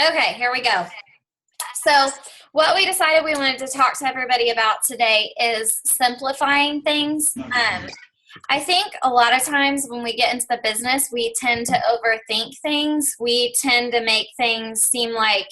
Okay, here we go. So, what we decided we wanted to talk to everybody about today is simplifying things. I think a lot of times when we get into the business, we tend to overthink things. We tend to make things seem like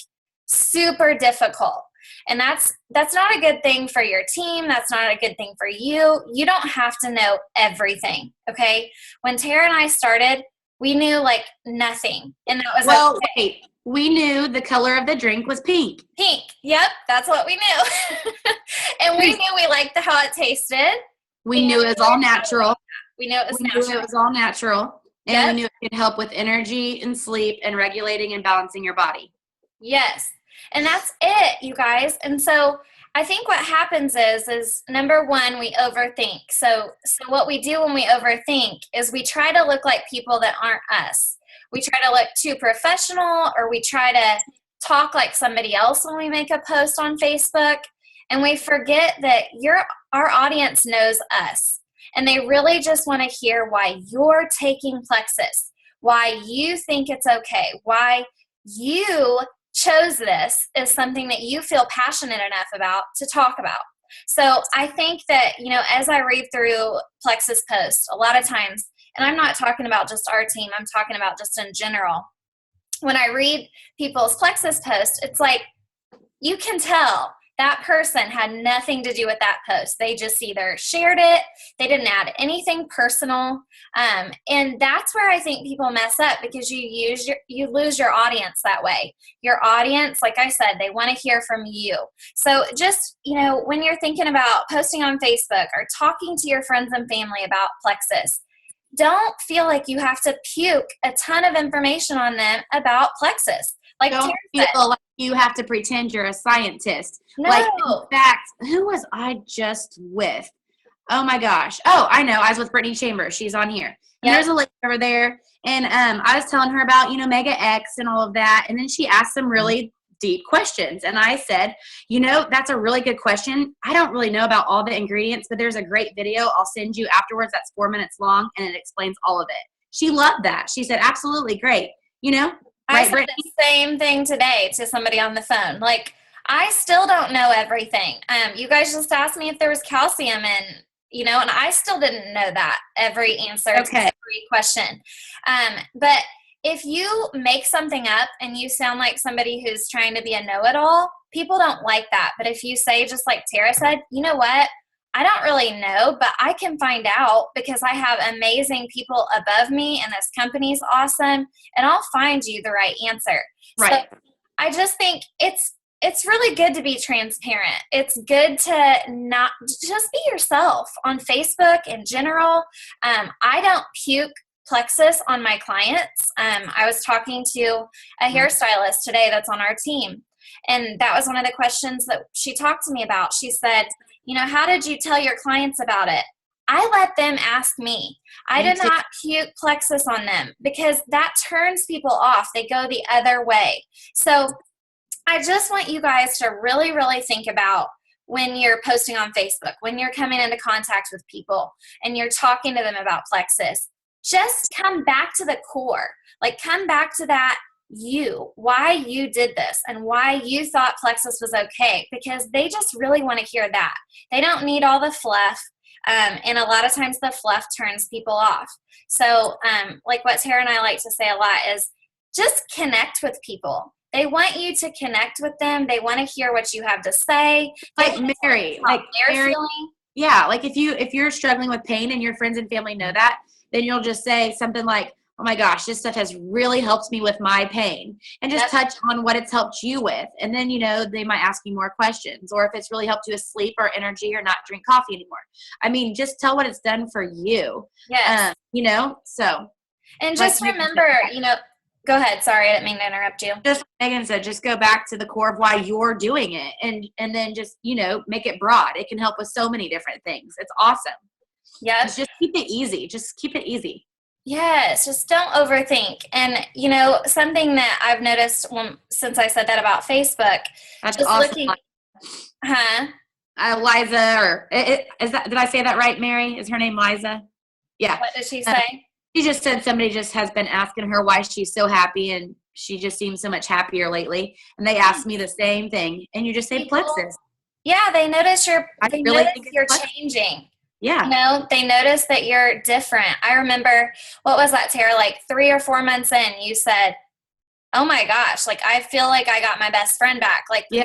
super difficult. And that's not a good thing for your team. That's not a good thing for you. You don't have to know everything, okay? When Tara and I started, we knew like nothing. And that was Well, wait. We knew the color of the drink was pink. pink. Yep, that's what we knew. And we knew we liked how it tasted. We knew it was all natural. We knew it was We knew natural. it was all natural. And Yep. we knew it could help with energy and sleep and regulating and balancing your body. Yes. And that's it, you guys. And so I think what happens is number one, we overthink. So what we do when we overthink is we try to look like people that aren't us. We try to look too professional, or we try to talk like somebody else when we make a post on Facebook. And we forget that our audience knows us. And they really just want to hear why you're taking Plexus, why you think it's okay, why you chose this is something that you feel passionate enough about to talk about. So I think that, as I read through Plexus posts, a lot of times, and I'm not talking about just our team, I'm talking about just in general. When I read people's Plexus posts, it's like you can tell that person had nothing to do with that post. They just either shared it, they didn't add anything personal, and that's where I think people mess up, because you lose your audience that way. Your audience, like I said, they want to hear from you. So just when you're thinking about posting on Facebook or talking to your friends and family about Plexus, don't feel like you have to puke a ton of information on them about Plexus. Like Don't feel like you have to pretend you're a scientist. No. Like, in fact, who was I just with? Oh my gosh. Oh, I know. I was with Brittany Chambers. She's on here. And there's a lady over there. And I was telling her about, Mega X and all of that. And then she asked some really deep questions. And I said, that's a really good question. I don't really know about all the ingredients, but there's a great video I'll send you afterwards that's 4 minutes long, and it explains all of it. She loved that. She said, absolutely great. I said the same thing today to somebody on the phone. Like, I still don't know everything. You guys just asked me if there was calcium and I still didn't know that every answer to every question. But if you make something up and you sound like somebody who's trying to be a know-it-all, people don't like that. But if you say, just like Tara said, you know what? I don't really know, but I can find out because I have amazing people above me and this company's awesome, and I'll find you the right answer. Right. So I just think it's really good to be transparent. It's good to not just be yourself on Facebook in general. I don't puke Plexus on my clients. I was talking to a hairstylist today that's on our team, and that was one of the questions that she talked to me about. She said, how did you tell your clients about it? I let them ask me. I did not puke Plexus on them, because that turns people off. They go the other way. So I just want you guys to really, really think about when you're posting on Facebook, when you're coming into contact with people and you're talking to them about Plexus, just come back to the core. Like, come back to that why you did this and why you thought Plexus was okay, because they just really want to hear that. They don't need all the fluff. And a lot of times the fluff turns people off. So like what Tara and I like to say a lot is just connect with people. They want you to connect with them. They want to hear what you have to say. Like Mary, feeling. Yeah. Like if you're struggling with pain and your friends and family know that, then you'll just say something like, oh my gosh, this stuff has really helped me with my pain, and just touch on what it's helped you with. And then, they might ask you more questions, or if it's really helped you with sleep or energy or not drink coffee anymore. I mean, just tell what it's done for you. Yes. So. And just remember, go ahead. Sorry, I didn't mean to interrupt you. Just like Megan said, just go back to the core of why you're doing it, and then just, make it broad. It can help with so many different things. It's awesome. Yeah. Just keep it easy. Just keep it easy. Yes, just don't overthink. And, something that I've noticed since I said that about Facebook, that's just awesome. looking, huh? Liza, or is that, did I say that right, Mary? Is her name Liza? Yeah. What did she say? She just said somebody just has been asking her why she's so happy and she just seems so much happier lately. And they asked me the same thing. And you just say plexus. Yeah, they notice you're Plexus. changing. Yeah. You know, they notice that you're different. I remember, what was that, Tara? Like 3 or 4 months in, you said, oh my gosh, like I feel like I got my best friend back. Like, yeah.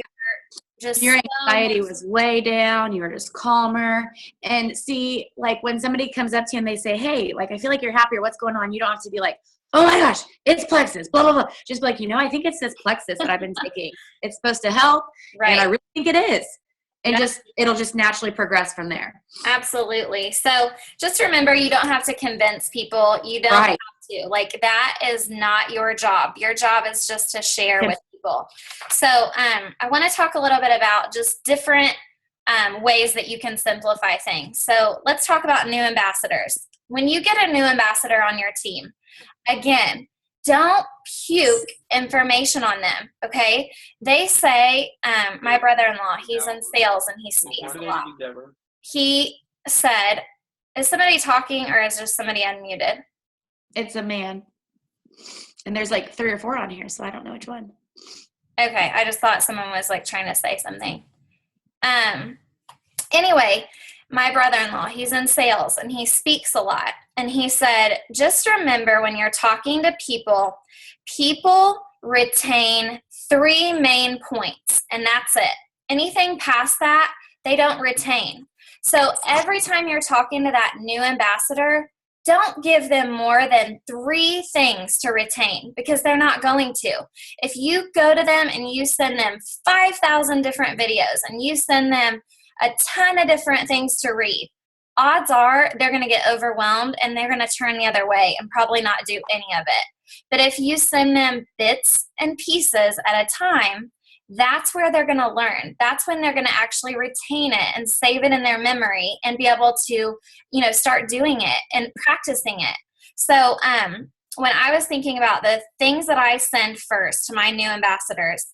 Just your anxiety was way down. You were just calmer. And see, like when somebody comes up to you and they say, hey, like, I feel like you're happier. What's going on? You don't have to be like, oh my gosh, it's plexus, blah, blah, blah. Just be like, I think it's this plexus that I've been taking. It's supposed to help. Right. And I really think it is. And it'll just naturally progress from there. Absolutely. So just remember, you don't have to convince people. You don't have to. Like, that is not your job. Your job is just to share with people. So I want to talk a little bit about just different ways that you can simplify things. So let's talk about new ambassadors. When you get a new ambassador on your team, again, don't puke information on them, okay? They say, my brother-in-law, he's in sales and he speaks a lot. He said, is somebody talking or is just somebody unmuted? It's a man. And there's like 3 or 4 on here, so I don't know which one. Okay, I just thought someone was like trying to say something. Anyway, my brother-in-law, he's in sales and he speaks a lot. And he said, just remember when you're talking to people, people retain 3 main points, and that's it. Anything past that, they don't retain. So every time you're talking to that new ambassador, don't give them more than 3 things to retain, because they're not going to. If you go to them and you send them 5,000 different videos and you send them a ton of different things to read, odds are they're going to get overwhelmed and they're going to turn the other way and probably not do any of it. But if you send them bits and pieces at a time, that's where they're going to learn. That's when they're going to actually retain it and save it in their memory and be able to, start doing it and practicing it. So when I was thinking about the things that I send first to my new ambassadors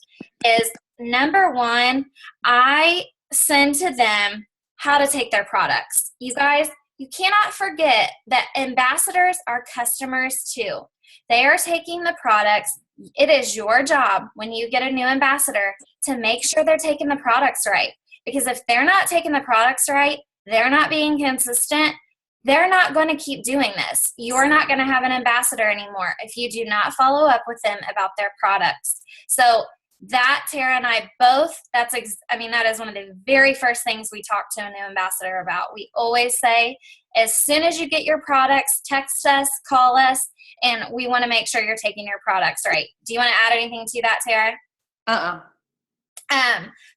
is, number 1, I send to them how to take their products. You guys, you cannot forget that ambassadors are customers too. They are taking the products. It is your job when you get a new ambassador to make sure they're taking the products right. Because if they're not taking the products right, they're not being consistent, they're not going to keep doing this. You're not going to have an ambassador anymore if you do not follow up with them about their products. So that, Tara and I both, that is one of the very first things we talk to a new ambassador about. We always say, as soon as you get your products, text us, call us, and we want to make sure you're taking your products right. Do you want to add anything to that, Tara?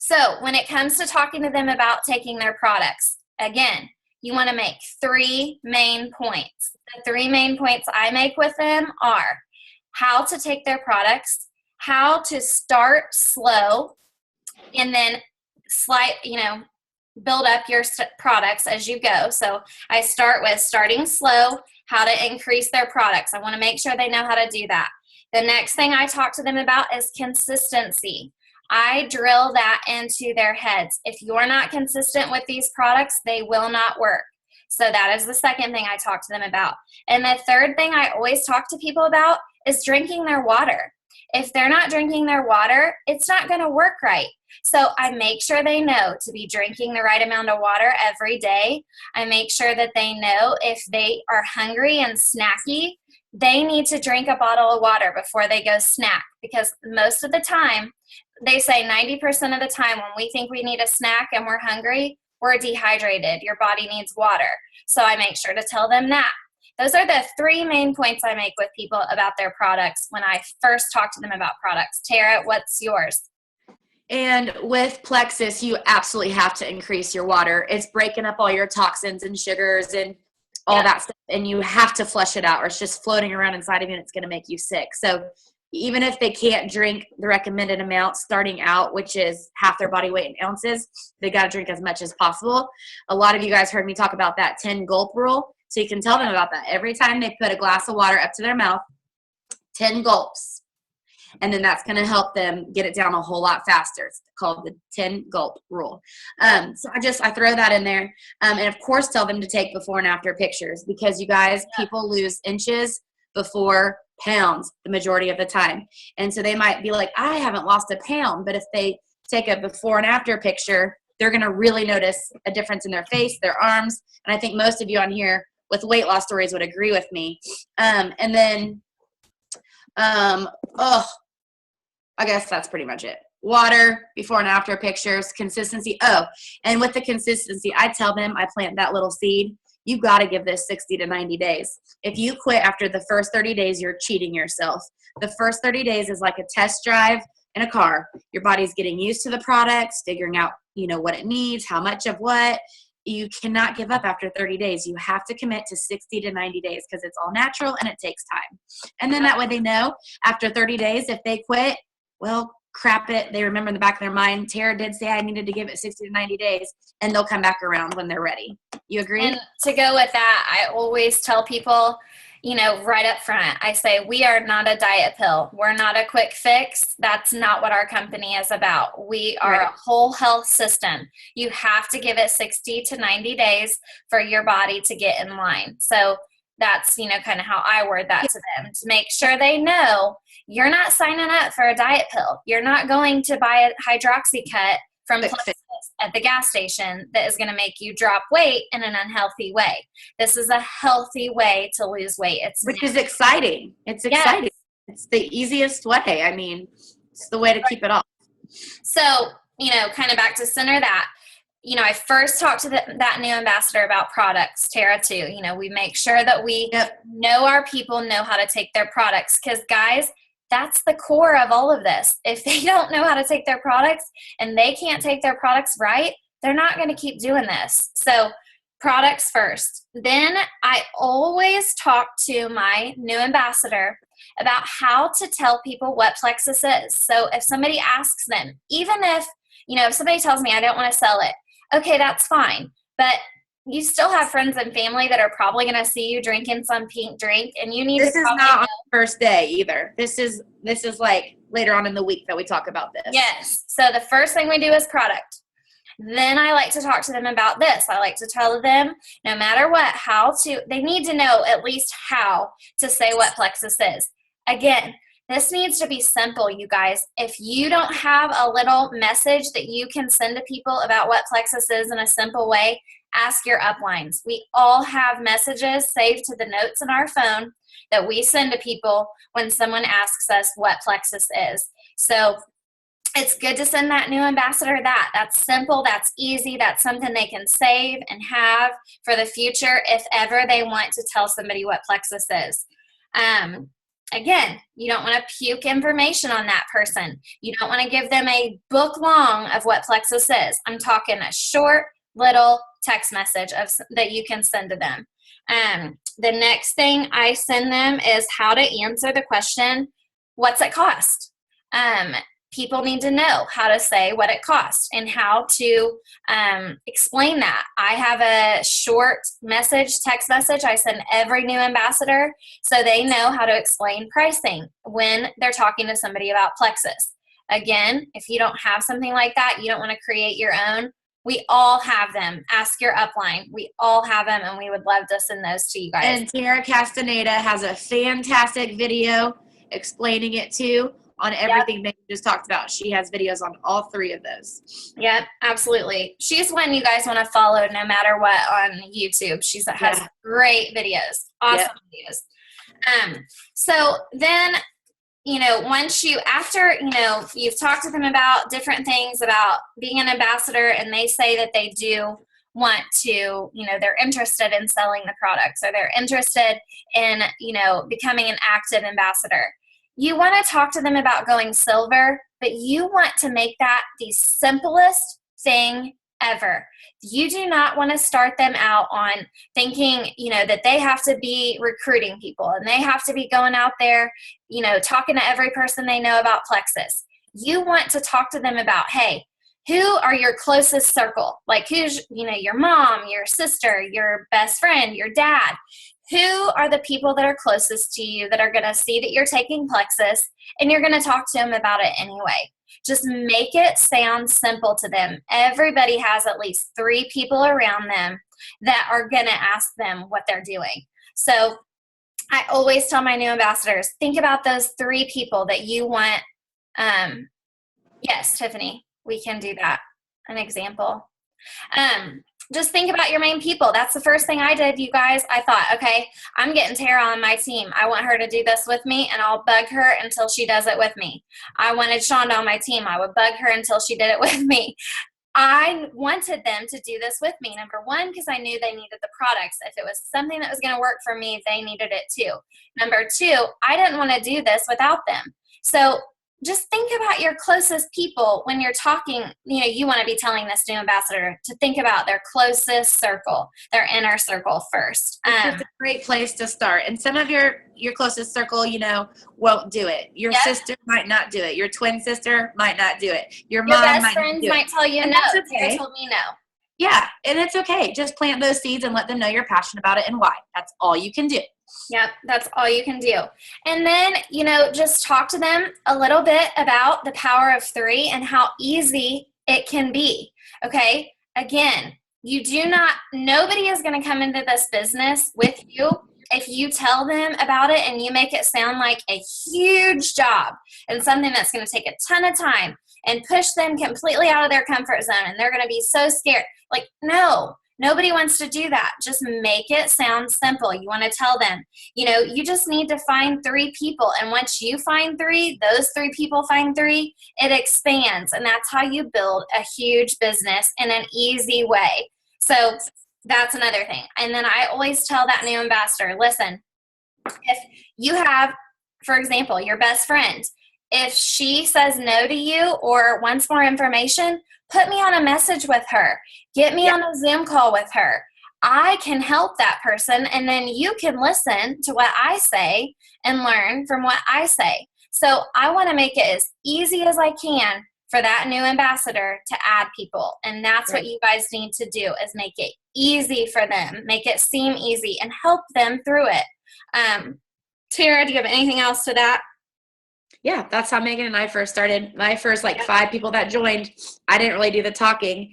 So when it comes to talking to them about taking their products, again, you want to make 3 main points. The 3 main points I make with them are how to take their products, how to start slow, and then build up your products as you go. So I start with starting slow, how to increase their products. I want to make sure they know how to do that. The next thing I talk to them about is consistency. I drill that into their heads. If you're not consistent with these products, they will not work. So that is the second thing I talk to them about. And the third thing I always talk to people about is drinking their water. If they're not drinking their water, it's not going to work right. So I make sure they know to be drinking the right amount of water every day. I make sure that they know if they are hungry and snacky, they need to drink a bottle of water before they go snack, because most of the time, they say 90% of the time when we think we need a snack and we're hungry, we're dehydrated. Your body needs water. So I make sure to tell them that. Those are the 3 main points I make with people about their products when I first talk to them about products. Tara, what's yours? And with Plexus, you absolutely have to increase your water. It's breaking up all your toxins and sugars and all that stuff, and you have to flush it out, or it's just floating around inside of you and it's going to make you sick. So even if they can't drink the recommended amount starting out, which is half their body weight in ounces, they got to drink as much as possible. A lot of you guys heard me talk about that 10 gulp rule. So you can tell them about that. Every time they put a glass of water up to their mouth, 10 gulps. And then that's going to help them get it down a whole lot faster. It's called the 10 gulp rule. So I throw that in there. And of course, tell them to take before and after pictures, because you guys, people lose inches before pounds the majority of the time. And so they might be like, I haven't lost a pound. But if they take a before and after picture, they're going to really notice a difference in their face, their arms. And I think most of you on here with weight loss stories would agree with me. And then, I guess that's pretty much it. Water, before and after pictures, consistency. Oh, and with the consistency, I tell them, I plant that little seed. You got to give this 60 to 90 days. If you quit after the first 30 days, you're cheating yourself. The first 30 days is like a test drive in a car. Your body's getting used to the products, figuring out, what it needs, how much of what. You cannot give up after 30 days. You have to commit to 60 to 90 days because it's all natural and it takes time. And then that way they know after 30 days, if they quit, well, crap it. They remember in the back of their mind, Tara did say I needed to give it 60 to 90 days, and they'll come back around when they're ready. You agree? And to go with that, I always tell people, right up front, I say, we are not a diet pill. We're not a quick fix. That's not what our company is about. We are a whole health system. You have to give it 60 to 90 days for your body to get in line. So that's, kind of how I word that to them, to make sure they know you're not signing up for a diet pill. You're not going to buy a Hydroxycut from Plexus at the gas station that is going to make you drop weight in an unhealthy way. This is a healthy way to lose weight. Which is exciting. It's exciting. It's the easiest way. I mean, it's the way to keep it off. So, kind of back to center that. I first talked to that new ambassador about products, Tara, too. We make sure that we know our people know how to take their products, because, guys, that's the core of all of this. If they don't know how to take their products and they can't take their products right, they're not going to keep doing this. So products first. Then I always talk to my new ambassador about how to tell people what Plexus is. So if somebody asks them, even if somebody tells me I don't want to sell it, okay, that's fine. But you still have friends and family that are probably going to see you drinking some pink drink, and you need this to. This is not on the first day either. This is like later on in the week that we talk about this. Yes. So the first thing we do is product. Then I like to talk to them about this. I like to tell them, no matter what, they need to know at least how to say what Plexus is. Again, this needs to be simple, you guys. If you don't have a little message that you can send to people about what Plexus is in a simple way, ask your uplines. We all have messages saved to the notes in our phone that we send to people when someone asks us what Plexus is. So it's good to send that new ambassador that. That's simple, that's easy, that's something they can save and have for the future if ever they want to tell somebody what Plexus is. Again, you don't want to puke information on that person. You don't want to give them a book long of what Plexus is. I'm talking a short little text message that you can send to them. The next thing I send them is how to answer the question, what's it cost? People need to know how to say what it costs and how to explain that. I have a short text message I send every new ambassador so they know how to explain pricing when they're talking to somebody about Plexus. Again, if you don't have something like that, you don't want to create your own. We all have them. Ask your upline. We all have them, and we would love to send those to you guys. And Tara Castaneda has a fantastic video explaining it too on everything that you just talked about. She has videos on all three of those. Yep, absolutely. She's one you guys want to follow no matter what on YouTube. She has great videos, awesome videos. So then, once after you've talked to them about different things about being an ambassador, and they say that they do want to, they're interested in selling the products, or they're interested in, becoming an active ambassador. You want to talk to them about going silver, but you want to make that the simplest thing ever. You do not want to start them out on thinking, that they have to be recruiting people and they have to be going out there, talking to every person they know about Plexus. You want to talk to them about, hey, who are your closest circle? Like who's, your mom, your sister, your best friend, your dad? Who are the people that are closest to you that are going to see that you're taking Plexus, and you're going to talk to them about it anyway? Just make it sound simple to them. Everybody has at least 3 people around them that are going to ask them what they're doing. So I always tell my new ambassadors, think about those 3 people that you want. Yes, Tiffany, we can do that. An example. Just think about your main people. That's the first thing I did, you guys. I thought, okay, I'm getting Tara on my team. I want her to do this with me, and I'll bug her until she does it with me. I wanted Shonda on my team. I would bug her until she did it with me. I wanted them to do this with me. Number one, because I knew they needed the products. If it was something that was going to work for me, they needed it too. Number two, I didn't want to do this without them. So just think about your closest people when you're talking. You want to be telling this new ambassador to think about their closest circle, their inner circle first. It's a great place to start. And some of your closest circle, won't do it. Your sister might not do it. Your twin sister might not do it. Your mom best might friends do might it. tell you And no. that's okay. They told me no. Yeah, and it's okay. Just plant those seeds and let them know you're passionate about it and why. That's all you can do. Yep, that's all you can do. And then, just talk to them a little bit about the power of 3 and how easy it can be. Okay? Again, nobody is going to come into this business with you if you tell them about it and you make it sound like a huge job and something that's going to take a ton of time and push them completely out of their comfort zone, and they're going to be so scared. Like, no. Nobody wants to do that. Just make it sound simple. You want to tell them, you just need to find 3 people. And once you find 3, those 3 people find 3, it expands. And that's how you build a huge business in an easy way. So that's another thing. And then I always tell that new ambassador, listen, if you have, for example, your best friend, if she says no to you or wants more information, put me on a message with her. Get me on a Zoom call with her. I can help that person, and then you can listen to what I say and learn from what I say. So I want to make it as easy as I can for that new ambassador to add people. And that's what you guys need to do, is make it easy for them, make it seem easy, and help them through it. Tara, do you have anything else to that? Yeah, that's how Megan and I first started. My first 5 people that joined, I didn't really do the talking.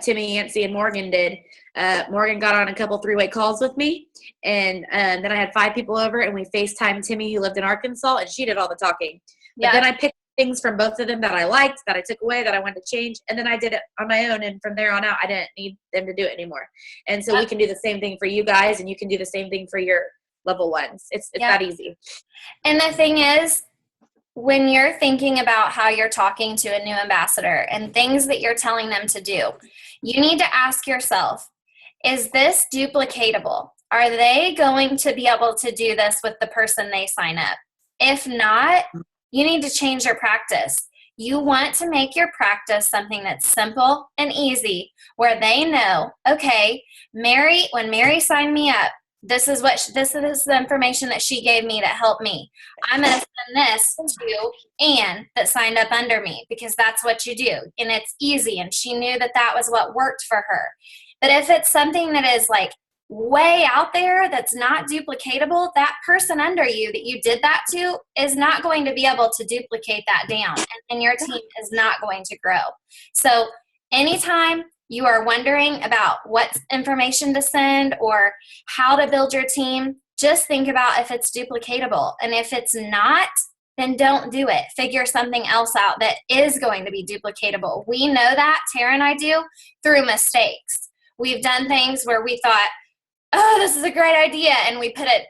Timmy, Yancey, and Morgan did. Morgan got on a couple 3-way calls with me, and then I had 5 people over, and we FaceTimed Timmy, who lived in Arkansas, and she did all the talking. But then I picked things from both of them that I liked, that I took away, that I wanted to change, and then I did it on my own, and from there on out, I didn't need them to do it anymore. And so we can do the same thing for you guys, and you can do the same thing for your level ones. It's that easy. And the thing is, when you're thinking about how you're talking to a new ambassador and things that you're telling them to do, you need to ask yourself, is this duplicatable? Are they going to be able to do this with the person they sign up? If not, you need to change your practice. You want to make your practice something that's simple and easy, where they know, okay, when Mary signed me up, this is the information that she gave me that helped me. I'm going to send this to Anne that signed up under me, because that's what you do. And it's easy. And she knew that was what worked for her. But if it's something that is way out there, that's not duplicatable, that person under you that you did that to is not going to be able to duplicate that down. And your team is not going to grow. So anytime you are wondering about what information to send or how to build your team, just think about if it's duplicatable. And if it's not, then don't do it. Figure something else out that is going to be duplicatable. We know that, Tara and I do, through mistakes. We've done things where we thought, oh, this is a great idea, and we put a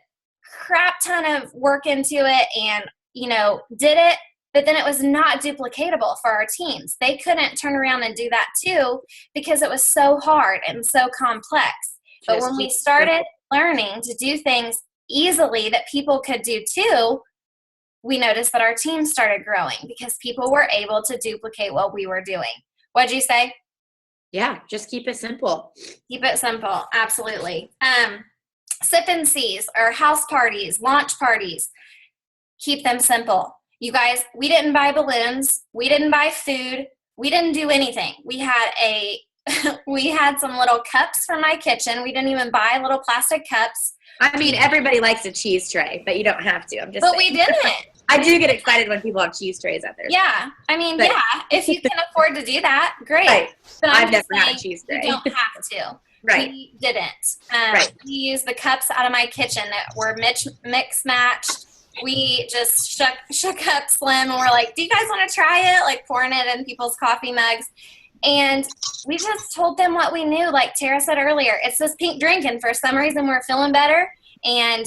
crap ton of work into it and, did it, but then it was not duplicatable for our teams. They couldn't turn around and do that too, because it was so hard and so complex. But when we started learning to do things easily that people could do too, we noticed that our team started growing because people were able to duplicate what we were doing. What'd you say? Yeah, just keep it simple. Keep it simple. Absolutely. Sip and sees or house parties, launch parties. Keep them simple. You guys, we didn't buy balloons. We didn't buy food. We didn't do anything. We had some little cups from my kitchen. We didn't even buy little plastic cups. I mean, everybody likes a cheese tray, but you don't have to. I'm just saying. We didn't. I do get excited when people have cheese trays out there. Yeah. I mean, if you can afford to do that, great. Right. But I've never had a cheese tray. You don't have to. Right. We didn't. Right. We used the cups out of my kitchen that were mix matched. We just shook up Slim and we're like, do you guys want to try it? Like pouring it in people's coffee mugs. And we just told them what we knew. Like Tara said earlier, it's this pink drink, and for some reason we're feeling better. And,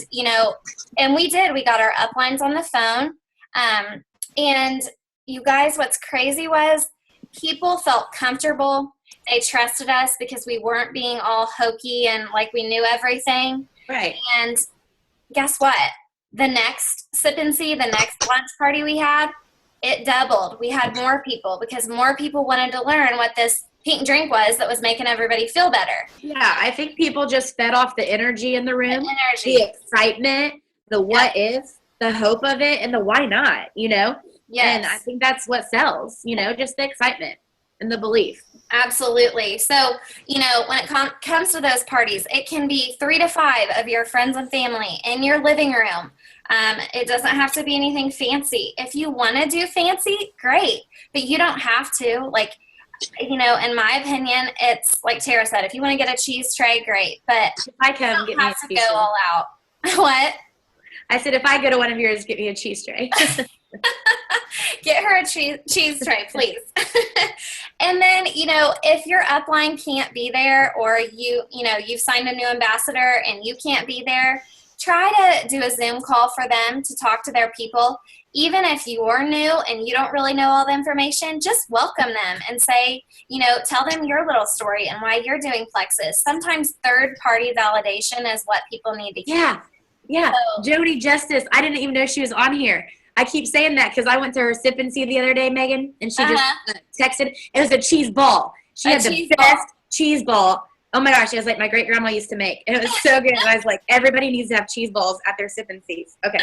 and we did. We got our uplines on the phone. And you guys, what's crazy was people felt comfortable. They trusted us because we weren't being all hokey and like we knew everything. Right. And guess what? The next Sip and See, the next lunch party we had, it doubled. We had more people because more people wanted to learn what this pink drink was that was making everybody feel better. Yeah, I think people just fed off the energy in the room, the excitement, the what if, the hope of it, and the why not, Yes. And I think that's what sells, just the excitement and the belief. Absolutely. So, when it comes to those parties, it can be 3 to 5 of your friends and family in your living room. It doesn't have to be anything fancy. If you want to do fancy, great, but you don't have to. Like, in my opinion, it's like Tara said, if you want to get a cheese tray, great, but if I come, you don't have to go all out. What? I said, if I go to one of yours, get me a cheese tray. Get her a cheese tray, please. And then, if your upline can't be there, or you've signed a new ambassador and you can't be there, try to do a Zoom call for them to talk to their people. Even if you're new and you don't really know all the information, just welcome them and say, tell them your little story and why you're doing Plexus. Sometimes third-party validation is what people need to hear. Yeah. So, Jody Justice, I didn't even know she was on here. I keep saying that because I went to her Sip and See the other day, Megan, and she just texted. It was a cheese ball. She had the best cheese ball. Oh my gosh, it was like my great grandma used to make. And it was so good. And I was like, everybody needs to have cheese balls at their Sip and Sees. Okay.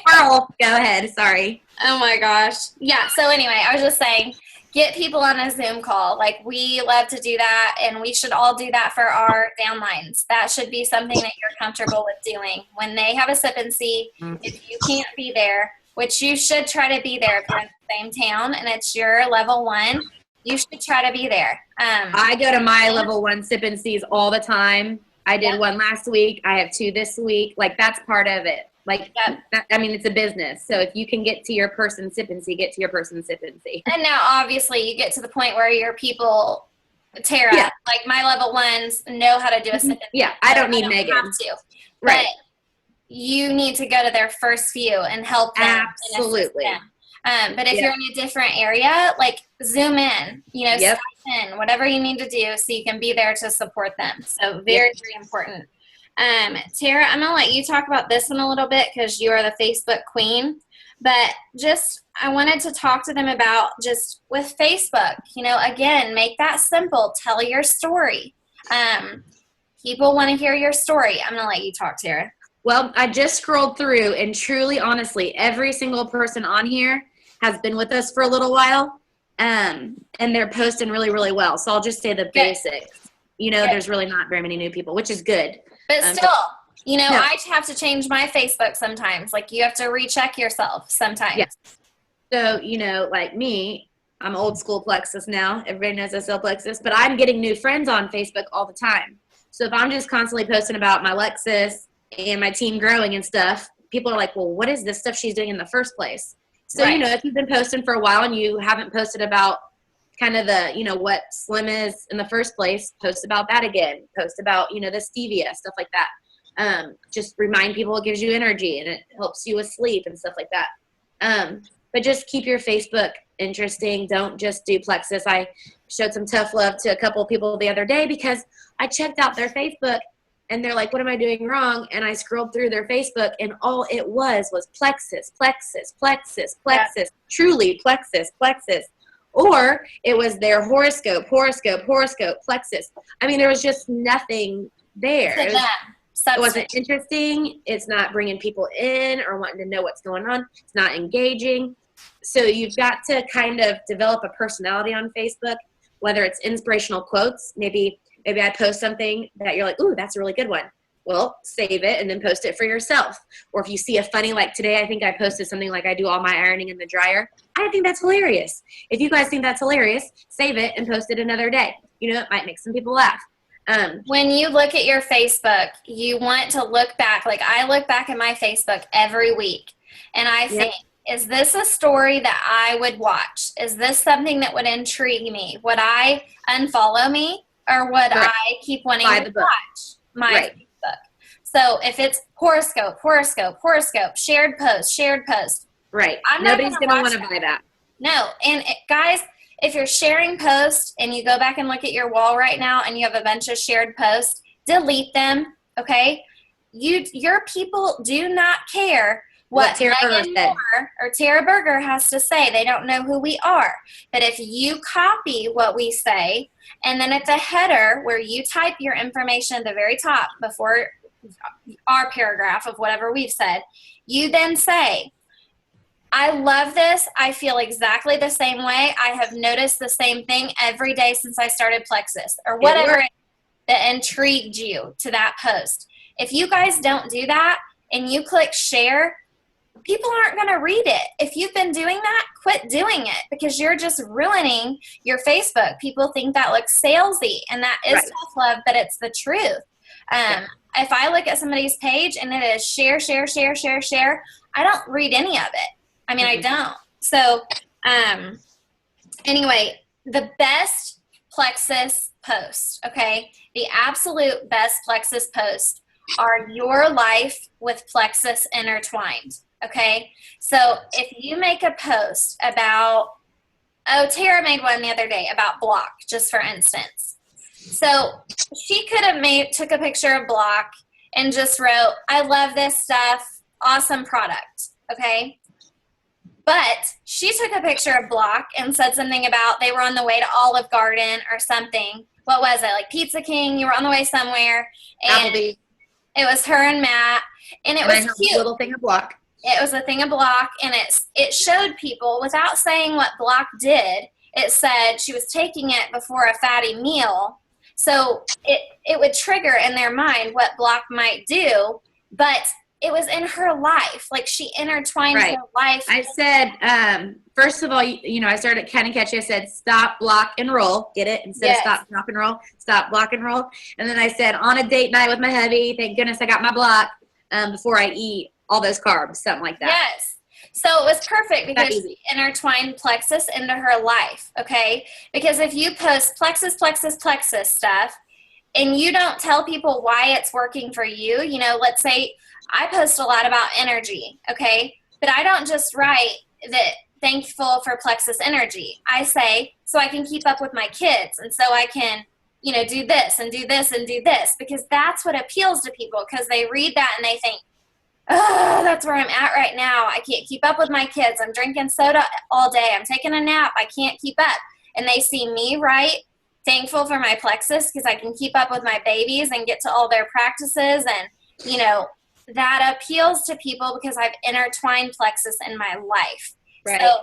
Carl, go ahead. Sorry. Oh my gosh. Yeah. So anyway, I was just saying, get people on a Zoom call. Like, we love to do that, and we should all do that for our downlines. That should be something that you're comfortable with doing. When they have a Sip and See, if you can't be there, which you should try to be there if you're in the same town and it's your level 1, you should try to be there. I go to my level 1 Sip and Sees all the time. I did one last week. I have 2 this week. Like, that's part of it. Like, it's a business. So if you can get to your person Sip and See, get to your person Sip and See. And now, obviously, you get to the point where your people, Tara, like my level 1s, know how to do a Sip and See. Yeah, I don't need Megan. Have to. Right. But you need to go to their first few and help them. Absolutely. But if you're in a different area, like, Zoom in, Skype in, whatever you need to do so you can be there to support them. So very, very important. Tara, I'm going to let you talk about this one a little bit because you are the Facebook queen. But I wanted to talk to them about just with Facebook, again, make that simple. Tell your story. People want to hear your story. I'm going to let you talk, Tara. Well, I just scrolled through, and truly, honestly, every single person on here has been with us for a little while, and they're posting really, really well. So I'll just say the basics. There's really not very many new people, which is good. But still, I have to change my Facebook sometimes. Like, you have to recheck yourself sometimes. Yes. So, like me, I'm old school Plexus now. Everybody knows I sell Plexus, but I'm getting new friends on Facebook all the time. So if I'm just constantly posting about my Lexus and my team growing and stuff, people are like, well, what is this stuff she's doing in the first place? So, if you've been posting for a while and you haven't posted about kind of the, what Slim is in the first place, post about that again. Post about, the stevia, stuff like that. Just remind people it gives you energy and it helps you with sleep and stuff like that. But just keep your Facebook interesting. Don't just do Plexus. I showed some tough love to a couple of people the other day because I checked out their Facebook and they're like, what am I doing wrong? And I scrolled through their Facebook and all it was Plexus, Plexus, Plexus, Plexus, truly Plexus, Plexus. Or it was their horoscope, Plexus. There was just nothing there. It wasn't interesting. It's not bringing people in or wanting to know what's going on. It's not engaging. So you've got to kind of develop a personality on Facebook, whether it's inspirational quotes. Maybe I post something that you're like, ooh, that's a really good one. Well, save it and then post it for yourself. Or if you see a funny, like today, I think I posted something like I do all my ironing in the dryer. I think that's hilarious. If you guys think that's hilarious, save it and post it another day. It might make some people laugh. When you look at your Facebook, you want to look back. Like I look back at my Facebook every week and I think, is this a story that I would watch? Is this something that would intrigue me? Would I unfollow me or would I keep wanting to watch my Facebook? So if it's horoscope, shared post. Right. Nobody's going to want to buy that. No. And guys, if you're sharing posts and you go back and look at your wall right now and you have a bunch of shared posts, delete them, okay? Your people do not care what Tara Moore or Tara Berger has to say. They don't know who we are. But if you copy what we say, and then at the header where you type your information at the very top before our paragraph of whatever we've said, you then say, I love this. I feel exactly the same way. I have noticed the same thing every day since I started Plexus, or whatever that intrigued you to that post. If you guys don't do that and you click share, people aren't going to read it. If you've been doing that, quit doing it because you're just ruining your Facebook. People think that looks salesy, and that is tough love, but it's the truth. If I look at somebody's page and it is share, I don't read any of it. I mean, I don't. So, anyway, the best Plexus posts, okay, the absolute best Plexus posts are your life with Plexus intertwined, okay? So, if you make a post about, Tara made one the other day about Block, just for instance. So, she could have took a picture of Block and just wrote, I love this stuff, awesome product, okay? But she took a picture of Block and said something about they were on the way to Olive Garden or something. What was it? Like Pizza King? You were on the way somewhere. And Applebee's. It was her and Matt. And it was cute. A little thing of Block. It was a thing of Block. And it showed people, without saying what Block did, it said she was taking it before a fatty meal. So it would trigger in their mind what Block might do. But it was in her life. Like she intertwined her life. I said, first of all, I started kind of catchy. I said, stop, block, and roll. Get it? Instead of stop, block, and roll. Stop, block, and roll. And then I said, on a date night with my hubby, thank goodness I got my block before I eat all those carbs, something like that. Yes. So it was perfect because she intertwined Plexus into her life, okay? Because if you post Plexus stuff and you don't tell people why it's working for you, let's say – I post a lot about energy, okay? But I don't just write that thankful for Plexus energy. I say, so I can keep up with my kids and so I can, do this and do this and do this because that's what appeals to people because they read that and they think, oh, that's where I'm at right now. I can't keep up with my kids. I'm drinking soda all day. I'm taking a nap. I can't keep up. And they see me write thankful for my Plexus because I can keep up with my babies and get to all their practices and, that appeals to people because I've intertwined Plexus in my life. Right. So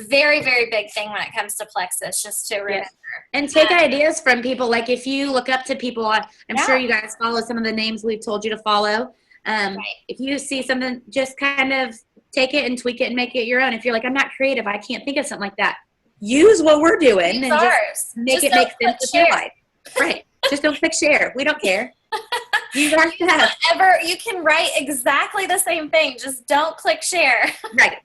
very, very big thing when it comes to Plexus, just to remember. And take ideas from people. Like if you look up to people, I'm sure you guys follow some of the names we've told you to follow. If you see something, just kind of take it and tweak it and make it your own. If you're like, I'm not creative, I can't think of something like that. Use what we're doing and just make it make sense with your life. Right. Just don't click share. We don't care. You can write exactly the same thing. Just don't click share. Right.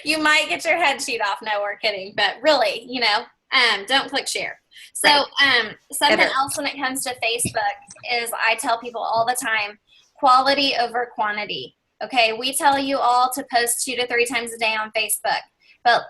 You might get your head sheet off. No, we're kidding. But really, don't click share. So something else when it comes to Facebook is I tell people all the time, quality over quantity. Okay. We tell you all to post 2 to 3 times a day on Facebook. But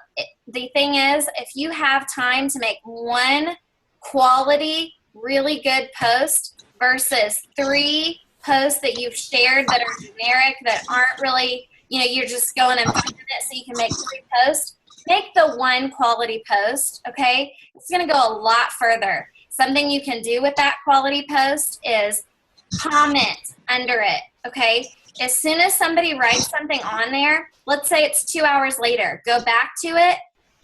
the thing is, if you have time to make one quality, really good post, versus 3 posts that you've shared that are generic, that aren't really, you're just going and finding it so you can make 3 posts. Make the one quality post, okay? It's going to go a lot further. Something you can do with that quality post is comment under it, okay? As soon as somebody writes something on there, let's say it's 2 hours later, go back to it,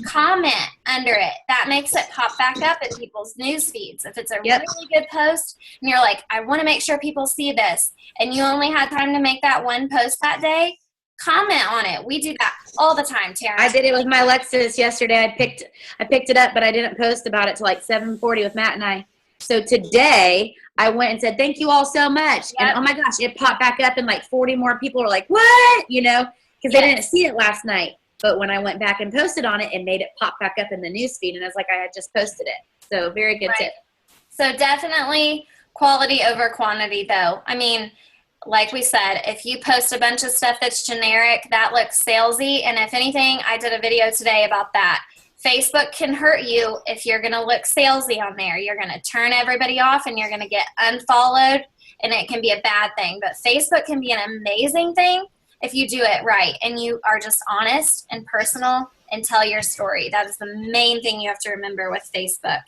comment under it. That makes it pop back up in people's news feeds. If it's a really good post and you're like, I want to make sure people see this, and you only had time to make that one post that day, comment on it. We do that all the time, Tara. I did it with my Lexus yesterday. I picked it up, but I didn't post about it till like 7:40 with Matt and I. So today I went and said, thank you all so much. Yep. And oh my gosh, it popped back up and like 40 more people were like, what? You know, because they didn't see it last night. But when I went back and posted on it, it made it pop back up in the newsfeed. And I was like, I had just posted it. So very good tip. So definitely quality over quantity though. I mean, like we said, if you post a bunch of stuff that's generic, that looks salesy. And if anything, I did a video today about that. Facebook can hurt you if you're going to look salesy on there. You're going to turn everybody off and you're going to get unfollowed, and it can be a bad thing. But Facebook can be an amazing thing if you do it right and you are just honest and personal and tell your story. That is the main thing you have to remember with Facebook.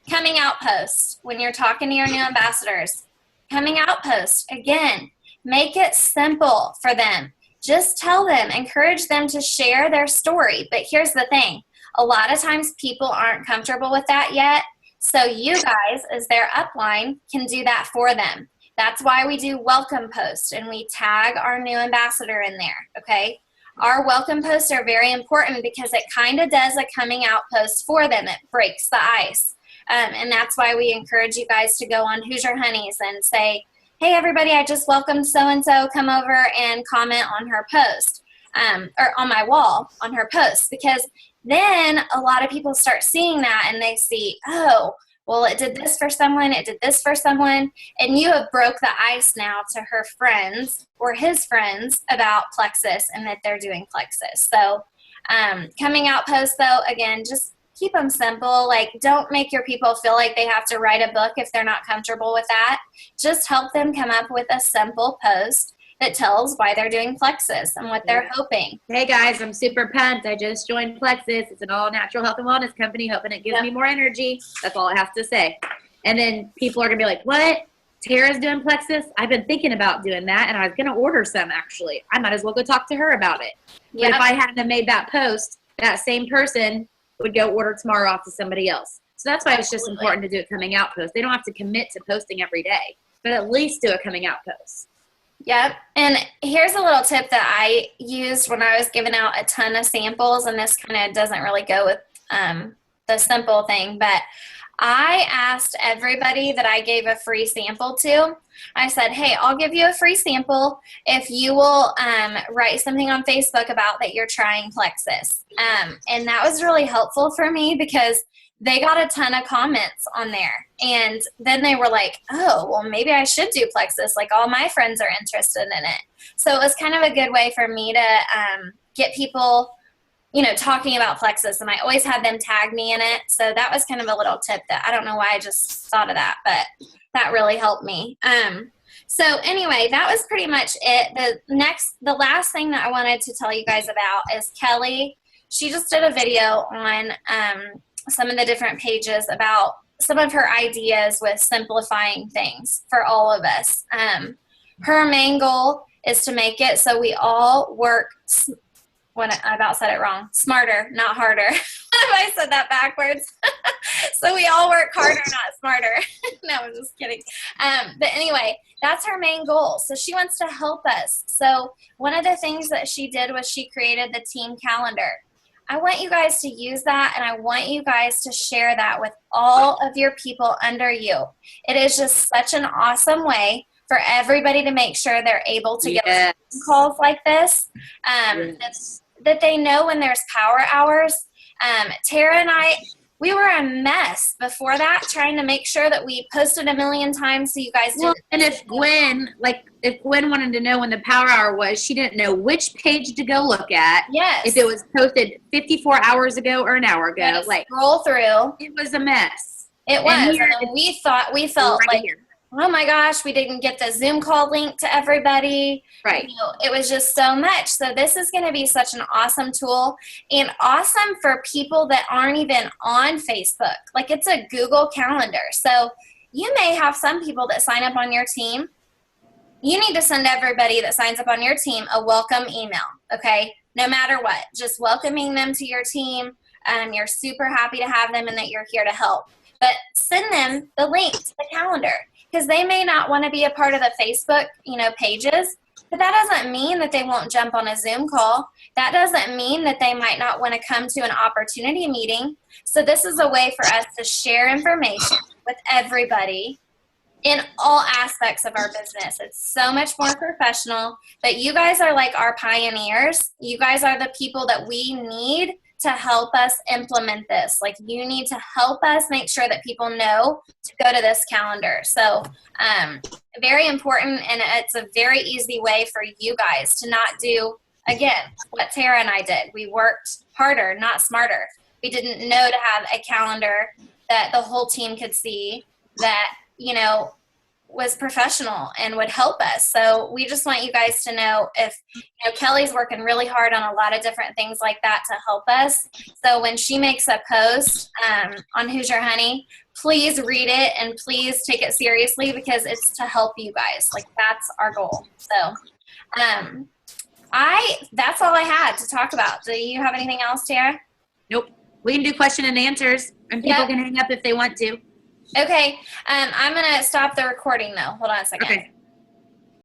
Coming out posts, when you're talking to your new ambassadors, coming out posts, again, make it simple for them. Just tell them, encourage them to share their story. But here's the thing. A lot of times people aren't comfortable with that yet. So you guys, as their upline, can do that for them. That's why we do welcome posts and we tag our new ambassador in there, okay? Our welcome posts are very important because it kind of does a coming out post for them. It breaks the ice. And that's why we encourage you guys to go on Hoosier Honeys and say, hey, everybody, I just welcomed so-and-so. Come over and comment on her post, or on my wall on her post. Because then a lot of people start seeing that and they see, oh, well, it did this for someone, it did this for someone. And you have broke the ice now to her friends or his friends about Plexus and that they're doing Plexus. So coming out posts, though, again, just keep them simple. Like, don't make your people feel like they have to write a book if they're not comfortable with that. Just help them come up with a simple post that tells why they're doing Plexus and what they're hoping. Hey guys, I'm super pumped. I just joined Plexus. It's an all natural health and wellness company, hoping it gives me more energy. That's all I have to say. And then people are going to be like, what? Tara's doing Plexus? I've been thinking about doing that, and I was going to order some, actually. I might as well go talk to her about it. But if I hadn't have made that post, that same person would go order tomorrow off to somebody else. So that's why it's just important to do a coming out post. They don't have to commit to posting every day, but at least do a coming out post. Yep. And here's a little tip that I used when I was giving out a ton of samples, and this kind of doesn't really go with the simple thing, but I asked everybody that I gave a free sample to, I said, hey, I'll give you a free sample if you will write something on Facebook about that you're trying Plexus. And that was really helpful for me because they got a ton of comments on there. And then they were like, oh, well, maybe I should do Plexus. Like, all my friends are interested in it. So it was kind of a good way for me to get people, you know, talking about Plexus, and I always had them tag me in it. So that was kind of a little tip that I don't know why I just thought of that, but that really helped me. So anyway, that was pretty much it. The last thing that I wanted to tell you guys about is Kelly. She just did a video on some of the different pages about some of her ideas with simplifying things for all of us. Her main goal is to make it so we all work I about said it wrong. Smarter, not harder. What if I said that backwards? So we all work harder, not smarter. No, I'm just kidding. But anyway, that's her main goal. So she wants to help us. So one of the things that she did was she created the team calendar. I want you guys to use that, and I want you guys to share that with all of your people under you. It is just such an awesome way for everybody to make sure they're able to get calls like this. That they know when there's power hours. Tara and I, we were a mess before that, trying to make sure that we posted a million times so you guys didn't. And if Gwen wanted to know when the power hour was, she didn't know which page to go look at. Yes. If it was posted 54 hours ago or an hour ago. Like, scroll through. It was a mess. It was. And we felt right like, here. oh my gosh, we didn't get the Zoom call link to everybody. Right. You know, it was just so much. So this is going to be such an awesome tool, and awesome for people that aren't even on Facebook. Like, it's a Google Calendar. So you may have some people that sign up on your team. You need to send everybody that signs up on your team a welcome email, okay? No matter what, just welcoming them to your team. You're super happy to have them and that you're here to help. But send them the link to the calendar, because they may not want to be a part of the Facebook, pages, But that doesn't mean that they won't jump on a Zoom call. That doesn't mean that they might not want to come to an opportunity meeting. So this is a way for us to share information with everybody in all aspects of our business. It's so much more professional, but you guys are like our pioneers. You guys are the people that we need to help us implement this. Like, you need to help us make sure that people know to go to this calendar. So very important, and it's a very easy way for you guys to not do, again, what Tara and I did. We worked harder, not smarter. We didn't know to have a calendar that the whole team could see that, you know, was professional and would help us. So we just want you guys to know, if, you know, Kelly's working really hard on a lot of different things like that to help us. So when she makes a post on Who's Your Honey, please read it and please take it seriously, because it's to help you guys. Like, that's our goal. So that's all I had to talk about. Do you have anything else, Tara? Nope. We can do question and answers, and people can hang up if they want to. Okay. I'm going to stop the recording, though. Hold on a second. Okay.